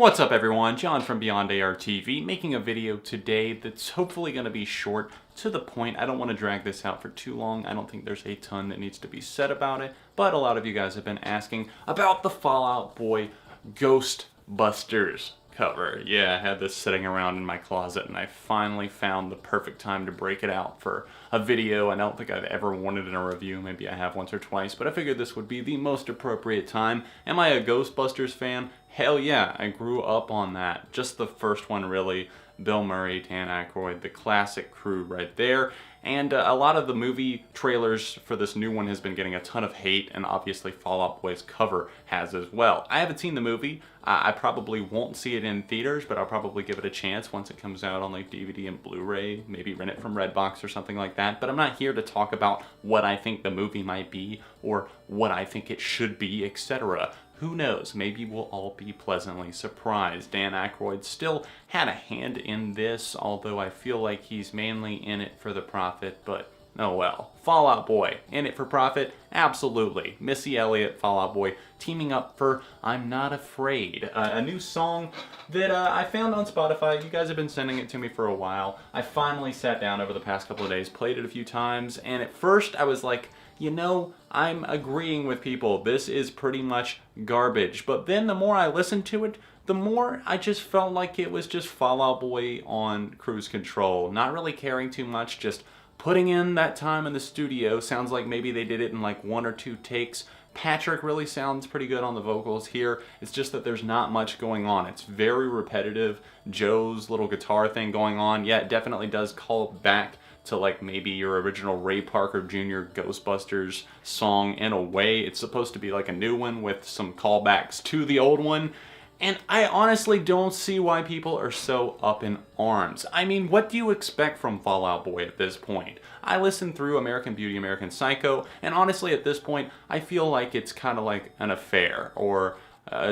What's up everyone, John from Beyond AR TV, making a video today that's hopefully going to be short, to the point. I don't want to drag this out for too long. I don't think there's a ton that needs to be said about it, but a lot of you guys have been asking about the Fall Out Boy Ghostbusters cover. Yeah, I had this sitting around in my closet and I finally found the perfect time to break it out for a video. I don't think I've ever wanted in a review. Maybe I have once or twice, but I figured this would be the most appropriate time. Am I a Ghostbusters fan? Hell yeah, I grew up on that. Just the first one really. Bill Murray, Dan Aykroyd, the classic crew right there. And a lot of the movie trailers for this new one has been getting a ton of hate, and obviously Fall Out Boy's cover has as well. I haven't seen the movie. I probably won't see it in theaters, but I'll probably give it a chance once it comes out on like DVD and Blu-ray, maybe rent it from Redbox or something like that. But I'm not here to talk about what I think the movie might be or what I think it should be, etc. Who knows, maybe we'll all be pleasantly surprised. Dan Aykroyd still had a hand in this, although I feel like he's mainly in it for the profit, but oh well. Fall Out Boy, in it for profit? Absolutely. Missy Elliott, Fall Out Boy, teaming up for I'm Not Afraid, a new song that I found on Spotify. You guys have been sending it to me for a while. I finally sat down over the past couple of days, played it a few times, and at first I was like, you know, I'm agreeing with people. This is pretty much garbage. But then the more I listened to it, the more I just felt like it was just Fall Out Boy on cruise control. Not really caring too much, just putting in that time in the studio. Sounds like maybe they did it in like 1 or 2 takes. Patrick really sounds pretty good on the vocals here. It's just that there's not much going on. It's very repetitive. Joe's little guitar thing going on. Yeah, it definitely does call back to like maybe your original Ray Parker Jr. Ghostbusters song in a way. It's supposed to be like a new one with some callbacks to the old one. And I honestly don't see why people are so up in arms. I mean, what do you expect from Fall Out Boy at this point? I listened through American Beauty, American Psycho, and honestly at this point, I feel like it's kind of like an affair or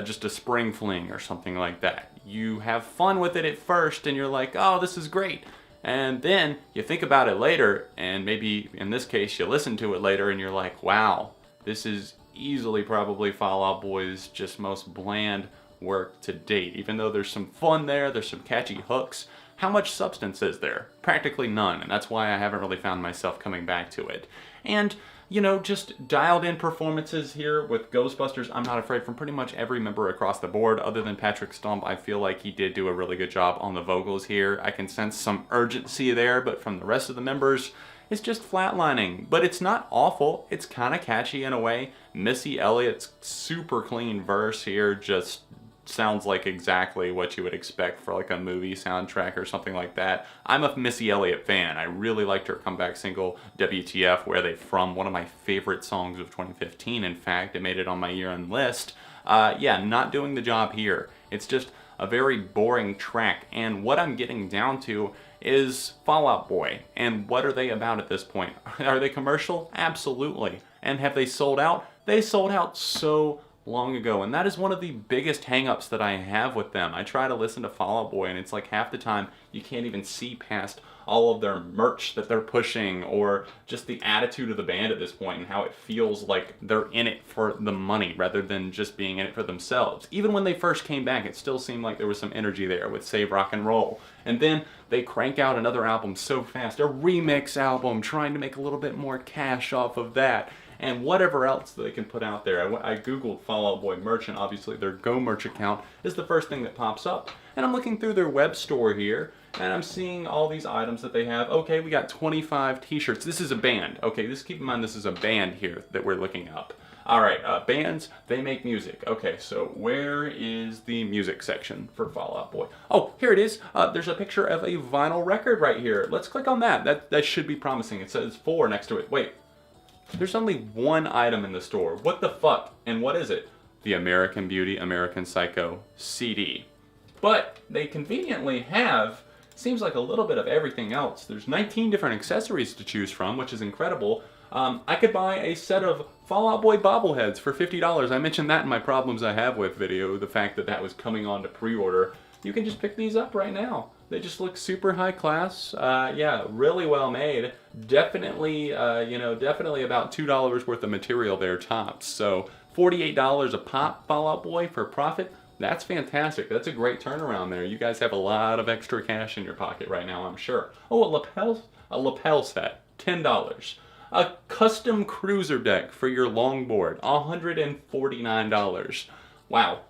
just a spring fling or something like that. You have fun with it at first and you're like, oh, this is great. And then you think about it later, and maybe in this case you listen to it later and you're like, wow, this is easily probably Fall Out Boy's just most bland work to date. Even though there's some fun there, there's some catchy hooks, how much substance is there? Practically none, and that's why I haven't really found myself coming back to it. And, you know, just dialed in performances here with Ghostbusters, I'm Not Afraid, from pretty much every member across the board. Other than Patrick Stump, I feel like he did do a really good job on the vocals here. I can sense some urgency there, but from the rest of the members, it's just flatlining. But it's not awful, it's kind of catchy in a way. Missy Elliott's super clean verse here just sounds like exactly what you would expect for like a movie soundtrack or something like that. I'm a Missy Elliott fan. I really liked her comeback single, WTF, Where They From, one of my favorite songs of 2015. In fact, it made it on my year-end list. Yeah, not doing the job here. It's just a very boring track, and what I'm getting down to is Fall Out Boy. And what are they about at this point? Are they commercial? Absolutely. And have they sold out? They sold out so long ago, and that is one of the biggest hang-ups that I have with them. I try to listen to Fall Out Boy and it's like half the time you can't even see past all of their merch that they're pushing, or just the attitude of the band at this point and how it feels like they're in it for the money rather than just being in it for themselves. Even when they first came back, it still seemed like there was some energy there with Save Rock and Roll. And then they crank out another album so fast, a remix album, trying to make a little bit more cash off of that. And whatever else they can put out there. I googled Fall Out Boy merch, and obviously their Go merch account is the first thing that pops up. And I'm looking through their web store here, and I'm seeing all these items that they have. Okay, we got 25 t-shirts. This is a band. Okay, keep in mind this is a band here that we're looking up. Alright, bands, they make music. Okay, so where is the music section for Fall Out Boy? Oh, here it is. There's a picture of a vinyl record right here. Let's click on that. That should be promising. It says 4 next to it. Wait. There's only one item in the store. What the fuck? And what is it? The American Beauty, American Psycho CD. But they conveniently have, seems like a little bit of everything else. There's 19 different accessories to choose from, which is incredible. I could buy a set of Fall Out Boy bobbleheads for $50. I mentioned that in my Problems I Have With video, the fact that that was coming on to pre-order. You can just pick these up right now. They just look super high class. Yeah, really well made. Definitely, definitely about $2 worth of material there tops. So $48 a pop, Fall Out Boy, for profit. That's fantastic. That's a great turnaround there. You guys have a lot of extra cash in your pocket right now, I'm sure. Oh, a lapel set, $10. A custom cruiser deck for your longboard, $149. Wow.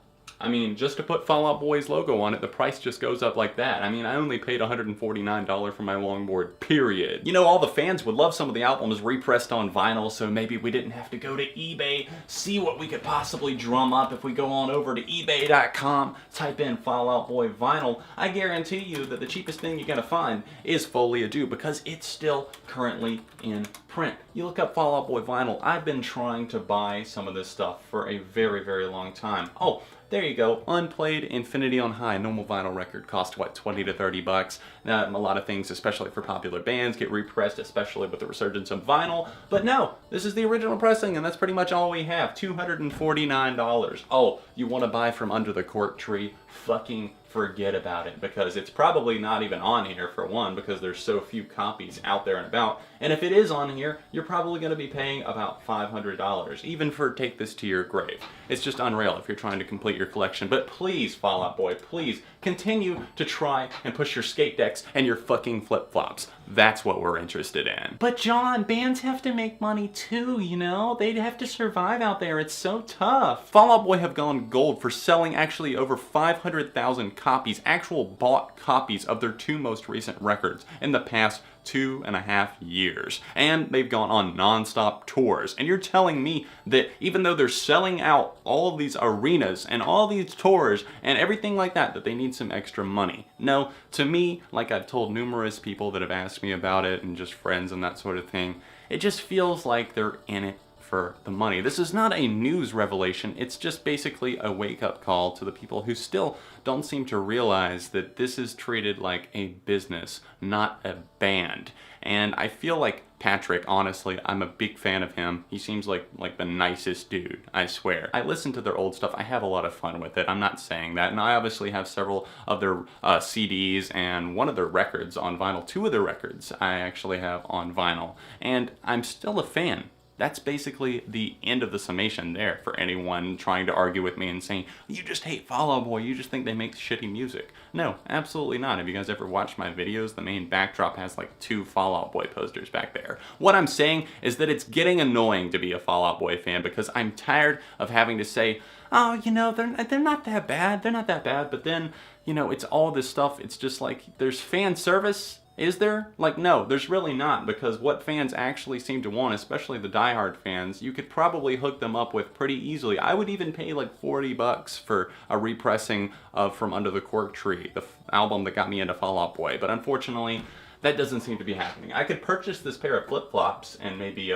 I mean, just to put Fall Out Boy's logo on it, the price just goes up like that. I mean, I only paid $149 for my longboard, period. You know, all the fans would love some of the albums repressed on vinyl, so maybe we didn't have to go to eBay, see what we could possibly drum up if we go on over to ebay.com, type in Fall Out Boy vinyl. I guarantee you that the cheapest thing you're gonna find is Folie à Deux, because it's still currently in print. You look up Fall Out Boy vinyl. I've been trying to buy some of this stuff for a very, very long time. Oh, there you go. Unplayed Infinity on High, normal vinyl record, cost what, 20 to 30 bucks. Now, a lot of things, especially for popular bands, get repressed, especially with the resurgence of vinyl. But no, this is the original pressing, and that's pretty much all we have, $249. Oh, you want to buy from under the cork tree? Fucking forget about it, because it's probably not even on here, for one, because there's so few copies out there and about. And if it is on here, you're probably going to be paying about $500, even for Take This to Your Grave. It's just unreal if you're trying to complete your collection. But please, Fall Out Boy, please continue to try and push your skate decks and your fucking flip-flops. That's what we're interested in. But John, bands have to make money too, you know? They'd have to survive out there. It's so tough. Fall Out Boy have gone gold for selling actually over 500,000 copies, actual bought copies of their two most recent records in the past 2.5 years. And they've gone on non-stop tours. And you're telling me that even though they're selling out all of these arenas and all these tours and everything like that, that they need some extra money? No, to me, like I've told numerous people that have asked me about it and just friends and that sort of thing, it just feels like they're in it for the money. This is not a news revelation, it's just basically a wake-up call to the people who still don't seem to realize that this is treated like a business, not a band. And I feel like Patrick, honestly, I'm a big fan of him. He seems like the nicest dude, I swear. I listen to their old stuff, I have a lot of fun with it, I'm not saying that, and I obviously have several of their CDs and one of their records on vinyl. Two of their records I actually have on vinyl, and I'm still a fan. That's basically the end of the summation there for anyone trying to argue with me and saying, you just hate Fall Out Boy, you just think they make shitty music. No, absolutely not. Have you guys ever watched my videos? The main backdrop has like 2 Fall Out Boy posters back there. What I'm saying is that it's getting annoying to be a Fall Out Boy fan, because I'm tired of having to say, oh, you know, they're not that bad, but then, you know, it's all this stuff, it's just like, there's fan service. Is there? Like, no, there's really not, because what fans actually seem to want, especially the diehard fans, you could probably hook them up with pretty easily. I would even pay like 40 bucks for a repressing of From Under the Cork Tree, the album that got me into Fall Out Boy, but unfortunately, that doesn't seem to be happening. I could purchase this pair of flip-flops and maybe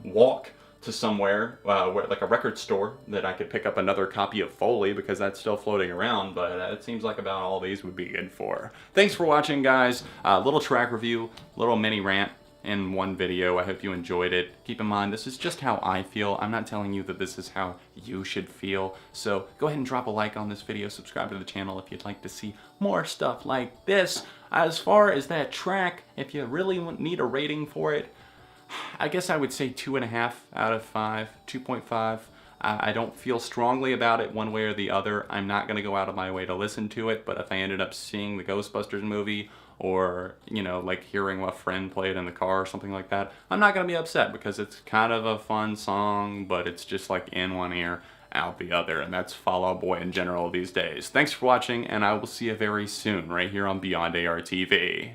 walk to somewhere, where, like a record store, that I could pick up another copy of Foley, because that's still floating around, but it seems like about all these would be good for. Thanks for watching, guys. Little track review, little mini rant in one video. I hope you enjoyed it. Keep in mind, this is just how I feel. I'm not telling you that this is how you should feel. So go ahead and drop a like on this video, subscribe to the channel if you'd like to see more stuff like this. As far as that track, if you really need a rating for it, I guess I would say 2.5 out of 5, 2.5. I don't feel strongly about it one way or the other. I'm not going to go out of my way to listen to it, but if I ended up seeing the Ghostbusters movie, or, you know, like hearing a friend play it in the car or something like that, I'm not going to be upset, because it's kind of a fun song, but it's just like in one ear, out the other, and that's Fall Out Boy in general these days. Thanks for watching, and I will see you very soon right here on Beyond AR TV.